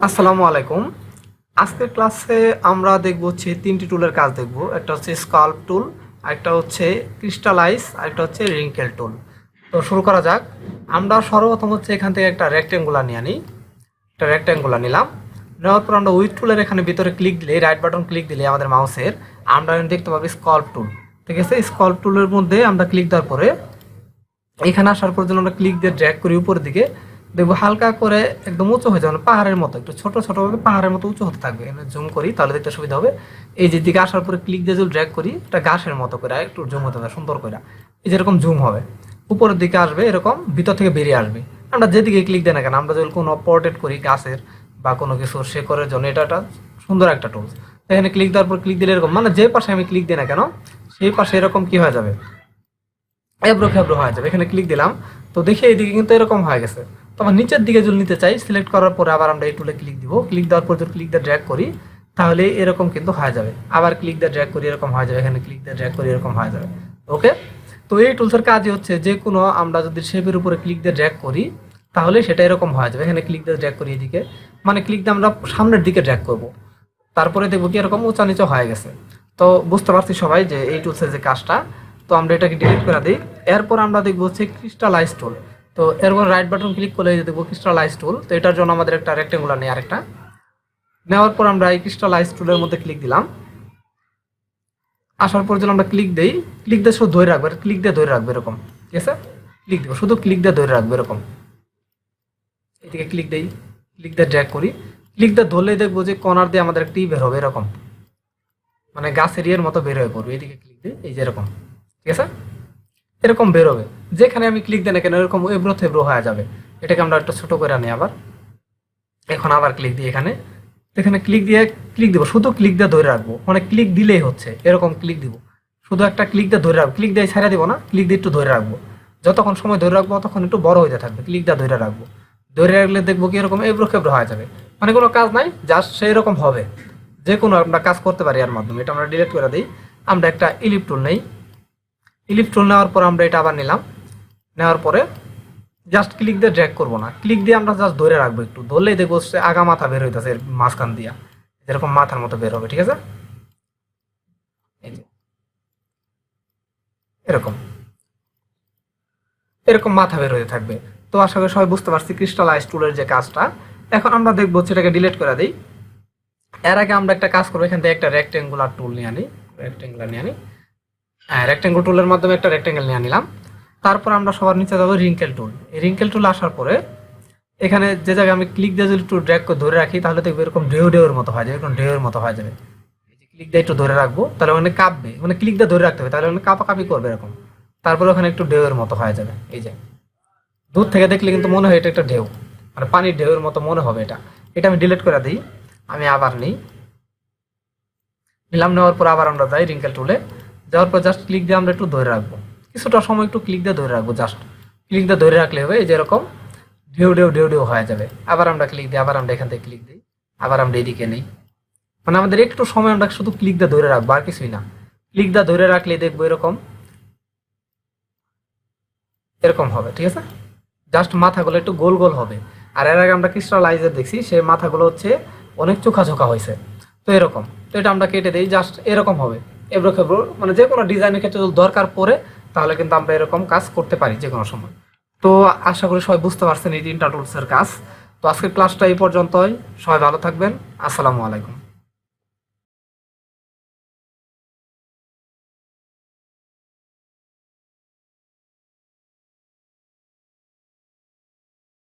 আসসালামু আলাইকুম। আজকের ক্লাসে আমরা দেখব হচ্ছে তিনটি টুলের কাজ দেখব। একটা হচ্ছে স্কাল্প টুল, একটা হচ্ছে ক্রিস্টালাইজ, আর একটা হচ্ছে রিঙ্কেল টুল। তো শুরু করা যাক। আমরা সর্বপ্রথম হচ্ছে এখান থেকে একটা রেক্টেঙ্গুলার নিয়ে নিই। একটা রেক্টেঙ্গুলার নিলাম। নেওয়ার পর আমরা উইথ টুলের এখানে ভিতরে ক্লিক দিলে, রাইট বাটন ক্লিক দিলে আমাদের মাউসের আমরা দেখতে পাবো স্কাল্প টুল। ঠিক আছে, স্কাল্প টুলের মধ্যে আমরা ক্লিক দেওয়ার পরে এখানে আসার পর যখন আমরা ক্লিক দিয়ে ড্র্যাগ করি উপরের দিকে, দেখবো হালকা করে একদম উঁচু হয়ে যাবে, পাহাড়ের মতো একটু ছোট ছোট ভাবে পাহাড়ের মতো উঁচু হতে থাকবে। জুম করি তাহলে দেখতে সুবিধা হবে। এই যে দিকে আসার পরে ক্লিক দিয়ে যদি ড্র্যাগ করি, এটা ঘাসের মতো করে একটু জুম হতে হবে সুন্দর করে। এই যেরকম জুম হবে, উপরের দিকে আসবে, এরকম ভিতর থেকে বেরিয়ে আসবে। আমরা যেদিকে ক্লিক দেয় না কেন, আমরা যদি কোনো পোর্ট্রেট করি গাছের বা কোনো কিছু শেকড়ের জন্য, এটা একটা সুন্দর একটা টুলস। এখানে ক্লিক দেওয়ার পর ক্লিক দিলে এরকম, মানে যে পাশে আমি ক্লিক দিই না কেন সেই পাশে এরকম কি হয়ে যাবে, এবড়ো খেবড়ো হয়ে যাবে। এখানে ক্লিক দিলাম তো দেখি এইদিকে কিন্তু এরকম হয়ে গেছে। তো আমার নিচের দিকে যদি নিতে চাই, সিলেক্ট করার পরে আবার আমরা এই টুলে ক্লিক দিব। ক্লিক দেওয়ার পর যদি ক্লিক দিয়ে ড্র্যাগ করি তাহলে এরকম কিন্তু হয়ে যাবে। আবার ক্লিক দিয়ে ড্র্যাগ করি এরকম হয়ে যাবে, এখানে ক্লিক দিয়ে ড্র্যাগ করি এরকম হয়ে যাবে। ওকে, তো এই টুলসের কাজই হচ্ছে যে কোনো আমরা যদি শেপের উপরে ক্লিক দিয়ে ড্র্যাগ করি তাহলে সেটা এরকম হয়ে যাবে। এখানে ক্লিক দিয়ে ড্র্যাগ করি এদিকে, মানে ক্লিক দিয়ে আমরা সামনের দিকে ড্র্যাগ করব, তারপরে দেখবো কি এরকম উঁচা নিচে হয়ে গেছে। তো বুঝতে পারছি সবাই যে এই টুলসের যে কাজটা। তো আমরা এটাকে ডিলিট করে দিই। এরপর আমরা দেখবো হচ্ছে ক্রিস্টালাইজ টুল। তো এরপর রাইট বাটন ক্লিক করলে দেখবো ক্রিস্টালাইজ টুল। তো এটার জন্য আমাদের একটা রেক্টেঙ্গুলার নেই, আরেকটা নেওয়ার পর আমরা এই ক্রিস্টালাইজ টুলের মধ্যে ক্লিক দিলাম। আসার পর যখন আমরা ক্লিক দিই, ক্লিক দিয়ে শুধু ধরে রাখবে, ক্লিক দিয়ে ধরে রাখবে এরকম। ঠিক আছে, ক্লিক দেবো, শুধু ক্লিক দিয়ে ধরে রাখবে এরকম। এদিকে ক্লিক দিই, ক্লিক দিয়ে ড্র্যাগ করি, ক্লিক দিয়ে ধরলেই দেখবো যে কর্নার দিয়ে আমাদের একটি বের হবে এরকম, মানে গাছের ইয়ের মতো বের হয়ে পড়বে। এদিকে ক্লিক দিই, এই যে এরকম। ঠিক আছে, এরকম বেরোবে। যেখানে আমি ক্লিক দেয় না কেন এরকম এবড়ো থেবড়ো হয়ে যাবে। এটাকে আমরা একটু ছোট করে আনি আবার। এখন আবার ক্লিক দিই, এখানে ক্লিক দিয়ে ক্লিক দিব, শুধু ক্লিক দিয়ে ধরে রাখবো, মানে ক্লিক দিলেই হচ্ছে এরকম ক্লিক দিব, শুধু একটা ক্লিক দিয়ে ধরে রাখবো। ক্লিক দিয়ে ছেড়ে দিব না, ক্লিক দিয়ে একটু ধরে রাখবো। যতক্ষণ সময় ধরে রাখবো ততক্ষণ একটু বড় হয়ে থাকবে। ক্লিক দিয়ে ধরে রাখবো, ধরে রাখলে দেখবো কি এরকম এবড়ো খেবড়ো হয়ে যাবে, মানে কোনো কাজ নাই, জাস্ট সেই রকম হবে। যে কোনো আমরা কাজ করতে পারি এর মাধ্যমে। এটা আমরা ডিলিট করে দিই। আমরা একটা ইলিপ টুল নেই। ইলিপ টুল নেওয়ার পর আমরা এটা আবার নিলাম। নেওয়ার পরে জাস্ট ক্লিক দিয়ে ড্র্যাগ করবো না, ক্লিক দিয়ে আমরা জাস্ট ধরে রাখবো, একটু ধরলেই দেখবো আগা মাথা বের হইতেছে এর মাঝখান দিয়া, এরকম মাথার মতো বের হবে। ঠিক আছে, এই যে এরকম এরকম মাথা বের হয়ে থাকবে। তো আশা করি সবাই বুঝতে পারছি ক্রিস্টালাইজ টুলের যে কাজটা। এখন আমরা দেখবো সেটাকে ডিলিট করে দিই। এর আগে আমরা একটা কাজ করবো, এখান থেকে একটা রেক্টেঙ্গুলার টুল নিয়ে আনি, হ্যাঁ রেক্টেঙ্গল টুলের মাধ্যমে একটা রেক্টেঙ্গেল নিয়ে নিলাম। তারপর আমরা সবার নিচে যাবো রিঙ্কেল টুল। এই রিঙ্কেল টুল আসার পরে এখানে যে জায়গায় আমি ক্লিক দিয়ে যদি একটু ড্র্যাগ করে ধরে রাখি তাহলে দেখবো এরকম ঢেউয়ের মতো হয়ে যাবে, এরকম ঢেউয়ের মতো হয়ে যাবে। ক্লিক দিয়ে একটু ধরে রাখবো তাহলে ওখানে কাঁপবে, মানে ক্লিক দিয়ে ধরে রাখতে হবে তাহলে ওখানে কাঁপাকাঁপি করবে এরকম। তারপরে ওখানে একটু ঢেউয়ের মতো হয়ে যাবে। এই যে দূর থেকে দেখলে কিন্তু মনে হয় এটা একটা ঢেউ, মানে পানির ঢেউয়ের মতো মনে হবে এটা। এটা আমি ডিলিট করে দিই। আমি আবার নিলাম, নেওয়ার পর আবার আমরা যাই রিঙ্কেল টুলে। যাওয়ার পর জাস্ট ক্লিক দিয়ে আমরা একটু ধরে রাখবো, কিছুটা সময় একটু ক্লিক দিয়ে ধরে রাখবো, জাস্ট ক্লিক দিয়ে ধরে রাখলে হবে এই যে এরকম ঢেউ ঢেউ ঢেউ ঢেউ হয়ে যাবে। আবার আমরা ক্লিক দিই, আবার আমরা এখান থেকে ক্লিক দিই, আবার আমরা এদিকে নেই, মানে আমাদের একটু সময় আমরা শুধু ক্লিক দিয়ে ধরে রাখবো, আর কিছুই না। ক্লিক দিয়ে ধরে রাখলে দেখবো এরকম এরকম হবে। ঠিক আছে, জাস্ট মাথাগুলো একটু গোল গোল হবে। আর এর আগে আমরা ক্রিস্টালাইজার দেখছি, সেই মাথাগুলো হচ্ছে অনেক চোখা চোখা হয়েছে। তো এরকম, তো এটা আমরা কেটে দিই, জাস্ট এরকম হবে এবড়ো খেবড়ো। মানে যে কোনো ডিজাইনের ক্ষেত্রে যদি দরকার পড়ে তাহলে কিন্তু আমরা এরকম কাজ করতে পারি যে কোনো সময়। তো আশা করি সবাই বুঝতে পারছেন এই তিনটা টুলসের কাজ। তো আজকের ক্লাসটা এই পর্যন্তই। সবাই ভালো থাকবেন। আসসালামু আলাইকুম।